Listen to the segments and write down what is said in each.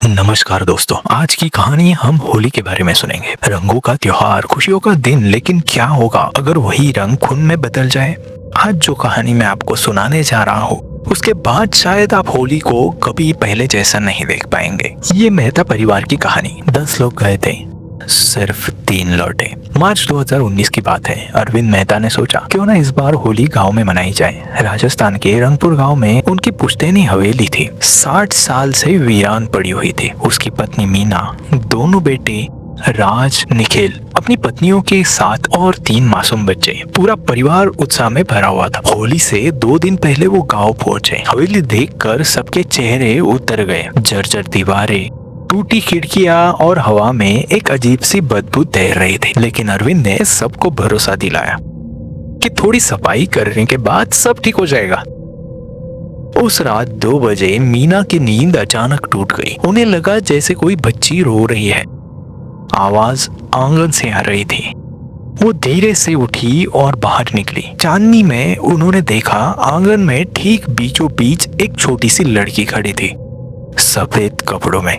नमस्कार दोस्तों, आज की कहानी हम होली के बारे में सुनेंगे। रंगों का त्योहार, खुशियों का दिन, लेकिन क्या होगा अगर वही रंग खून में बदल जाए। आज जो कहानी मैं आपको सुनाने जा रहा हूँ, उसके बाद शायद आप होली को कभी पहले जैसा नहीं देख पाएंगे। ये मेहता परिवार की कहानी। 10 लोग गए थे, सिर्फ 3 लौटे। मार्च 2019 की बात है। अरविंद मेहता ने सोचा क्यों ना इस बार होली गांव में मनाई जाए। राजस्थान के रंगपुर गांव में उनकी पुश्तैनी हवेली थी। 60 साल से वीरान पड़ी हुई थी। उसकी पत्नी मीना, दोनों बेटे राज, निखिल, अपनी पत्नियों के साथ और 3 मासूम बच्चे। पूरा परिवार उत्साह में भरा हुआ था। होली से 2 दिन पहले वो गांव पहुंचे। हवेली देखकर सबके चेहरे उतर गए। जर्जर दीवारें, टूटी खिड़कियां और हवा में एक अजीब सी बदबू तैर रही थी। लेकिन अरविंद ने सबको भरोसा दिलाया कि थोड़ी सफाई करने के बाद सब ठीक हो जाएगा। उस रात 2 बजे मीना की नींद अचानक टूट गई। उन्हें लगा जैसे कोई बच्ची रो रही है। आवाज आंगन से आ रही थी। वो धीरे से उठी और बाहर निकली। चांदनी में उन्होंने देखा आंगन में ठीक बीचों बीच एक छोटी सी लड़की खड़ी थी, सफेद कपड़ों में।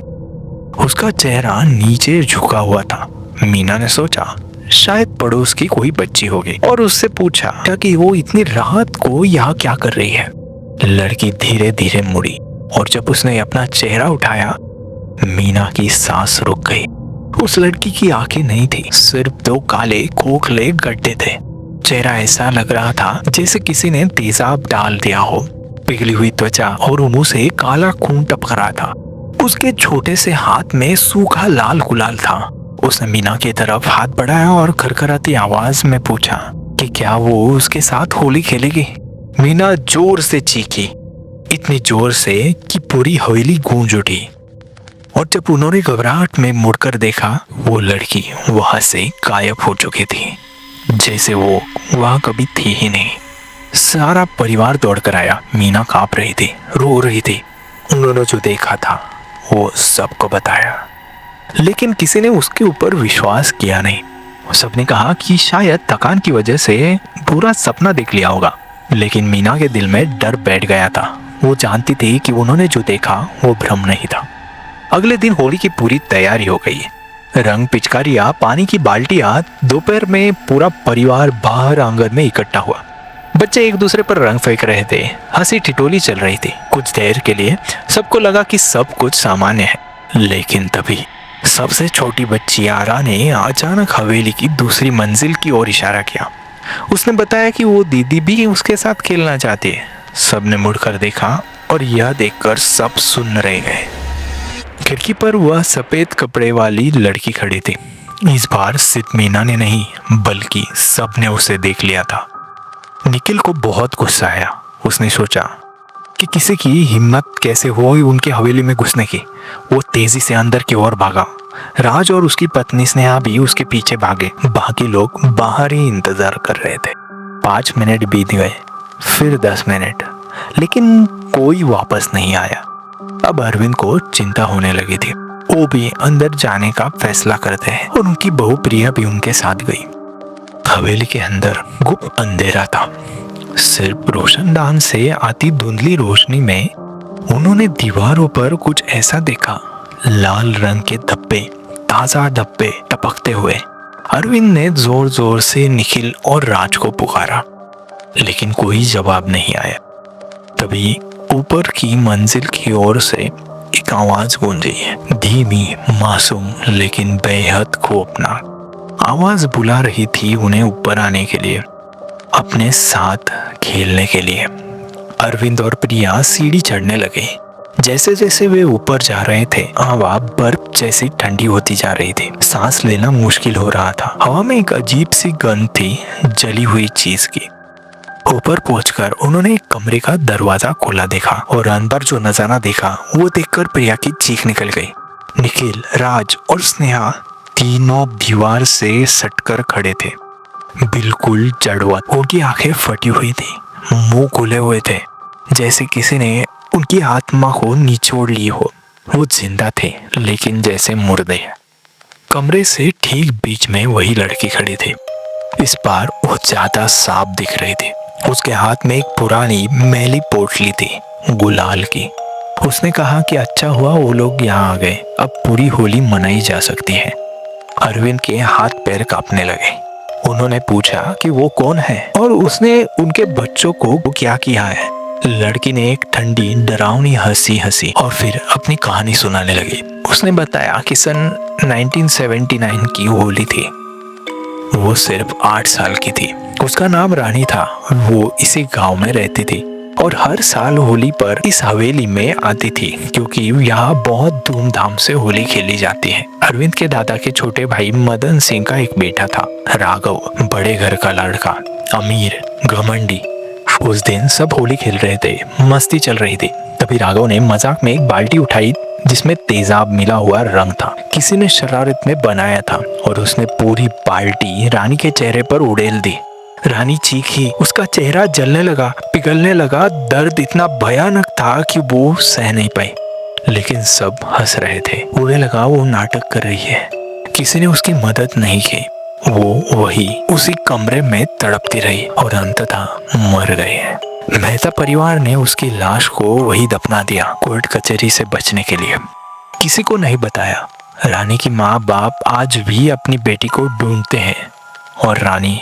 उसका चेहरा नीचे झुका हुआ था। मीना ने सोचा शायद पड़ोस की कोई बच्ची होगी और उससे पूछा कि वो इतनी रात को यहाँ क्या कर रही है। लड़की धीरे धीरे मुड़ी और जब उसने अपना चेहरा उठाया, मीना की सांस रुक गई। उस लड़की की आंखें नहीं थी, सिर्फ 2 काले खोखले गड्ढे थे। चेहरा ऐसा लग रहा था जैसे किसी ने तेजाब डाल दिया हो। पिघली हुई त्वचा और मुंह से काला खून टपक रहा था। उसके छोटे से हाथ में सूखा लाल गुलाल था। उसने मीना की तरफ हाथ बढ़ाया और खरखराती आवाज में पूछा कि क्या वो उसके साथ होली खेलेगी। मीना जोर से चीखी, इतनी जोर से कि पूरी हवेली गूंज उठी। और जब उन्होंने घबराहट में मुड़कर देखा, वो लड़की वहां से गायब हो चुकी थी, जैसे वो वहां कभी थी ही नहीं। सारा परिवार दौड़कर आया। मीना कांप रही थी, रो रही थी। उन्होंने जो देखा था वो सबको बताया, लेकिन किसी ने उसके ऊपर विश्वास किया नहीं। सबने कहा कि शायद थकान की वजह से पूरा सपना देख लिया होगा। लेकिन मीना के दिल में डर बैठ गया था। वो जानती थी कि उन्होंने जो देखा वो भ्रम नहीं था। अगले दिन होली की पूरी तैयारी हो गई। रंग, पिचकारियां, पानी की बाल्टियां। दोपहर में पूरा परिवार बाहर आंगन में इकट्ठा हुआ। बच्चे एक दूसरे पर रंग फेंक रहे थे। हंसी ठिठोली चल रही थी। कुछ देर के लिए सबको लगा कि सब कुछ सामान्य है, लेकिन तभी सबसे छोटी बच्ची आरा ने अचानक हवेली की दूसरी मंजिल की ओर इशारा किया। उसने बताया कि वो दीदी भी उसके साथ खेलना चाहती है। सबने मुड़कर देखा और यह देखकर सब सुन्न रह गए। खिड़की पर वह सफेद कपड़े वाली लड़की खड़ी थी। इस बार सिर्फ मीना ने नहीं, बल्कि सबने उसे देख लिया था। निखिल को बहुत गुस्सा आया। उसने सोचा कि किसी की हिम्मत कैसे हो उनकी हवेली में घुसने की। वो तेजी से अंदर की ओर भागा। राज और उसकी पत्नी स्नेहा भी उसके पीछे भागे। बाकी लोग बाहर ही इंतजार कर रहे थे। 5 मिनट बीत गए, फिर 10 मिनट, लेकिन कोई वापस नहीं आया। अब अरविंद को चिंता होने लगी थी। वो भी अंदर जाने का फैसला करते हैं और उनकी बहू प्रिया भी उनके साथ गई। हवेली के अंदर गुप्त अंधेरा था। सिर्फ रोशनदान से आती धुंधली रोशनी में उन्होंने दीवारों पर कुछ ऐसा देखा। लाल रंग के धब्बे, ताजा धब्बे टपकते हुए। अरविंद ने जोर जोर से निखिल और राज को पुकारा, लेकिन कोई जवाब नहीं आया। तभी ऊपर की मंजिल की ओर से एक आवाज गूंजी, धीमी, मासूम, लेकिन बेहद खौफनाक। आवाज बुला रही थी उन्हें ऊपर आने के लिए, अपने साथ खेलने के लिए। अरविंद और प्रिया सीढ़ी चढ़ने लगे। जैसे जैसे वे ऊपर जा रहे थे, हवा बर्फ जैसी ठंडी होती जा रही थी। सांस लेना मुश्किल हो रहा था। हवा में एक अजीब सी गंध थी, जली हुई चीज की। ऊपर पहुंचकर उन्होंने एक कमरे का दरवाजा खोला देखा और अंदर जो नजारा देखा वो देखकर प्रिया की चीख निकल गई। निखिल, राज और स्नेहा तीनों दीवार से सटकर खड़े थे, बिल्कुल जड़वत। उनकी आंखें फटी हुई थी, मुंह खुले हुए थे, जैसे किसी ने उनकी आत्मा को निचोड़ ली हो। वो जिंदा थे, लेकिन जैसे मुर्दे। कमरे से ठीक बीच में वही लड़की खड़ी थी। इस बार वो ज्यादा साफ दिख रही थी। उसके हाथ में एक पुरानी मैली पोटली थी, गुलाल की। उसने कहा कि अच्छा हुआ वो लोग यहाँ आ गए, अब पूरी होली मनाई जा सकती है। अरविंद के हाथ पैर कांपने लगे। उन्होंने पूछा कि वो कौन है और उसने उनके बच्चों को क्या किया है। लड़की ने एक ठंडी डरावनी हंसी हंसी और फिर अपनी कहानी सुनाने लगी। उसने बताया कि सन 1979 की होली थी। वो सिर्फ 8 साल की थी। उसका नाम रानी था। वो इसी गांव में रहती थी और हर साल होली पर इस हवेली में आती थी क्योंकि यहाँ बहुत धूमधाम से होली खेली जाती है। अरविंद के दादा के छोटे भाई मदन सिंह का एक बेटा था, राघव, बड़े घर का लड़का, अमीर, घमंडी। उस दिन सब होली खेल रहे थे, मस्ती चल रही थी। तभी राघव ने मजाक में एक बाल्टी उठाई जिसमें तेजाब मिला हुआ रंग था। किसी ने शरारत में बनाया था और उसने पूरी बाल्टी रानी के चेहरे पर उड़ेल दी। रानी चीखी, उसका चेहरा जलने लगा, पिघलने लगा। दर्द इतना भयानक था कि वो सह नहीं पाई, लेकिन सब हंस रहे थे। उन्हें लगा वो नाटक कर रही है। किसी ने उसकी मदद नहीं की। वो वही उसी कमरे में तड़पती रही और अंततः मर गई। मेहता परिवार ने उसकी लाश को वही दफना दिया, कोर्ट कचहरी से बचने के लिए। किसी को नहीं बताया। रानी की माँ बाप आज भी अपनी बेटी को ढूंढते हैं और रानी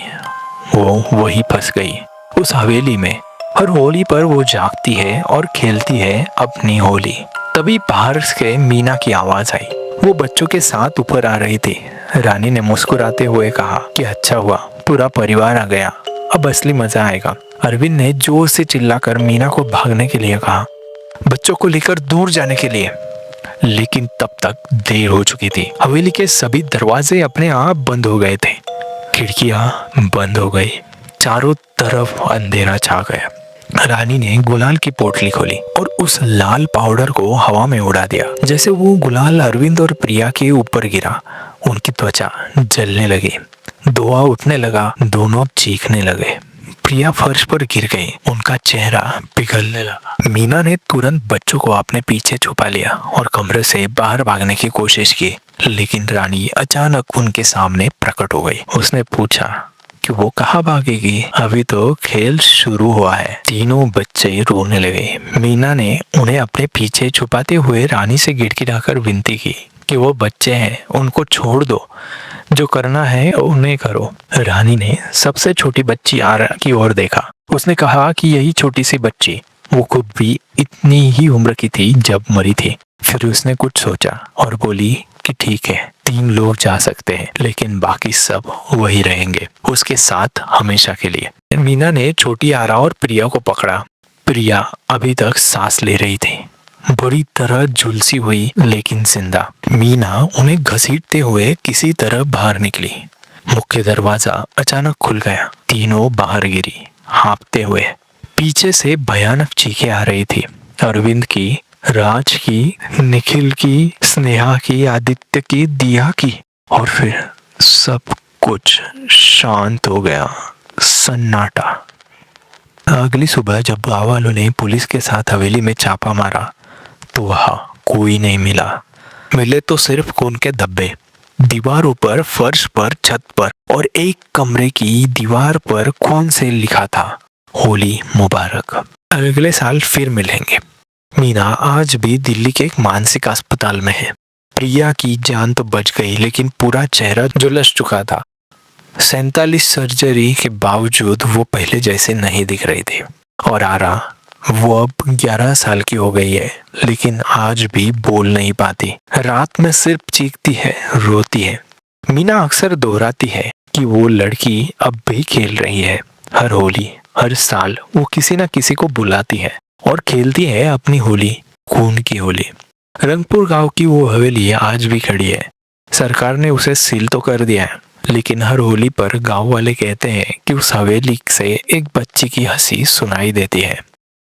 वो वही फंस गई उस हवेली में। हर होली पर वो जागती है और खेलती है अपनी होली। तभी बाहर से मीना की आवाज आई। वो बच्चों के साथ ऊपर आ रही थी। रानी ने मुस्कुराते हुए कहा कि अच्छा हुआ, पूरा परिवार आ गया, अब असली मजा आएगा। अरविंद ने जोर से चिल्लाकर मीना को भागने के लिए कहा, बच्चों को लेकर दूर जाने के लिए। लेकिन तब तक देर हो चुकी थी। हवेली के सभी दरवाजे अपने आप बंद हो गए थे। खिड़कियां बंद हो गई। चारों तरफ अंधेरा छा गया। रानी ने गुलाल की पोटली खोली और उस लाल पाउडर को हवा में उड़ा दिया। जैसे वो गुलाल अरविंद और प्रिया के ऊपर गिरा, उनकी त्वचा जलने लगी, धुआं उठने लगा, दोनों चीखने लगे। प्रिया फर्श पर गिर गई, उनका चेहरा पिघलने लगा। मीना ने तुरंत बच्चों को अपने पीछे छुपा लिया और कमरे से बाहर भागने की कोशिश की, लेकिन रानी अचानक उनके सामने प्रकट हो गई। उसने पूछा कि वो कहाँ भागेगी, अभी तो खेल शुरू हुआ है। तीनों बच्चे रोने लगे। मीना ने उन्हें अपने पीछे छुपाते हुए रानी से गिड़गिड़ाकर विनती की कि वो बच्चे हैं, उनको छोड़ दो, जो करना है उन्हें करो। रानी ने सबसे छोटी बच्ची आरा की ओर देखा। उसने कहा कि यही छोटी सी बच्ची वो खुद भी इतनी ही उम्र की थी जब मरी थी। फिर उसने कुछ सोचा और बोली कि ठीक है, 3 लोग जा सकते हैं, लेकिन बाकी सब वही रहेंगे, उसके साथ हमेशा के लिए। मीना ने छोटी आरा और प्रिया को पकड़ा। प्रिया अभी तक सांस ले रही थी, बुरी तरह झुलसी हुई लेकिन जिंदा। मीना उन्हें घसीटते हुए किसी तरह बाहर निकली। मुख्य दरवाजा अचानक खुल गया। तीनों बाहर गिरी, हाँफते हुए। पीछे से भयानक चीखें आ रही थी, अरविंद की, राज की, निखिल की, स्नेहा की, आदित्य की, दिया की। और फिर सब कुछ शांत हो गया, सन्नाटा। अगली सुबह जब गाँव वालों ने पुलिस के साथ हवेली में छापा मारा तो वहाँ कोई नहीं मिला। मिले तो सिर्फ खून के धब्बे, दीवारों पर, फर्श पर, छत पर और एक कमरे की दीवार पर खून से लिखा था, होली मुबारक। अगले साल फिर मिलेंगे। मीना आज भी दिल्ली के एक मानसिक अस्पताल में है। प्रिया की जान तो बच गई, लेकिन पूरा चेहरा झुलस चुका था। 47 सर्जरी के बावजूद वो पहले जैसे नहीं दिख रही थी। और आरा, वो अब 11 साल की हो गई है, लेकिन आज भी बोल नहीं पाती। रात में सिर्फ चीखती है, रोती है। मीना अक्सर दोहराती है कि वो लड़की अब भी खेल रही है। हर होली, हर साल वो किसी न किसी को बुलाती है और खेलती है अपनी होली, खून की होली। रंगपुर गांव की वो हवेली आज भी खड़ी है। सरकार ने उसे सील तो कर दिया है, लेकिन हर होली पर गांव वाले कहते हैं कि उस हवेली से एक बच्ची की हंसी सुनाई देती है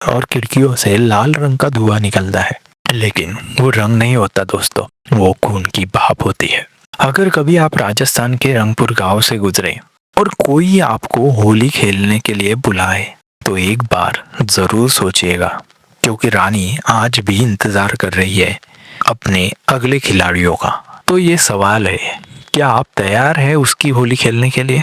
और खिड़कियों से लाल रंग का धुआं निकलता है। लेकिन वो रंग नहीं होता दोस्तों, वो खून की भाप होती है। अगर कभी आप राजस्थान के रंगपुर गांव से गुजरे और कोई आपको होली खेलने के लिए बुलाए तो एक बार जरूर सोचिएगा, क्योंकि रानी आज भी इंतजार कर रही है अपने अगले खिलाड़ियों का। तो ये सवाल है, क्या आप तैयार हैं उसकी होली खेलने के लिए?